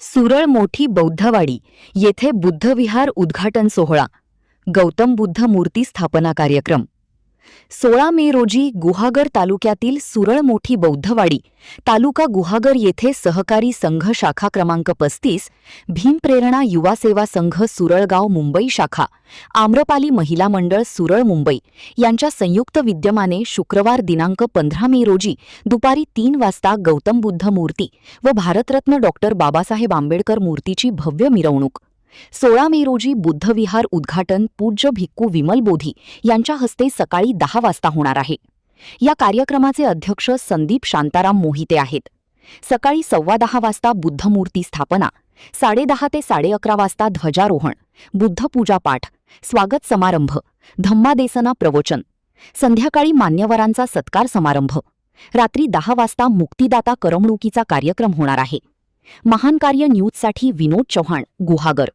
सुरळ मोठी बौद्धवाडी येथे बुद्धविहार उद्घाटन सोहळा, गौतम बुद्ध मूर्ती स्थापना कार्यक्रम। 16 मे रोजी गुहागर तालुक्यातील सुरळ मोठी बौद्धवाडी, तालुका गुहागर येथे सहकारी संघ शाखा क्रमांक 35, भीमप्रेरणा युवा सेवा संघ सुरळगाव मुंबई शाखा, आम्रपाली महिला मंडळ सुरळ मुंबई यांच्या संयुक्त विद्यमाने शुक्रवार दिनांक 15 मे रोजी दुपारी 3 वाजता गौतम बुद्ध मूर्ती व भारतरत्न डॉ. बाबासाहेब आंबेडकर मूर्तीची भव्य मिरवणूक, 16 मे रोजी बुद्धविहार उद्घाटन पूज्य भिक्खू विमल बोधी यांच्या हस्ते सकाळी 10 वाजता होणार आहे। या कार्यक्रमाचे अध्यक्ष संदीप शांताराम मोहिते आहेत। सकाळी 10:15 वाजता बुद्धमूर्ती स्थापना, 10:30 ते 11:30 वाजता ध्वजारोहण, बुद्धपूजा पाठ, स्वागत समारंभ, धम्मादेसना प्रवचन, संध्याकाळी मान्यवरांचा सत्कार समारंभ, रात्री 10 वाजता मुक्तिदाता करमणुकीचा कार्यक्रम होणार आहे। महान कार्य न्यूजसाठी विनोद चव्हाण, गुहागर।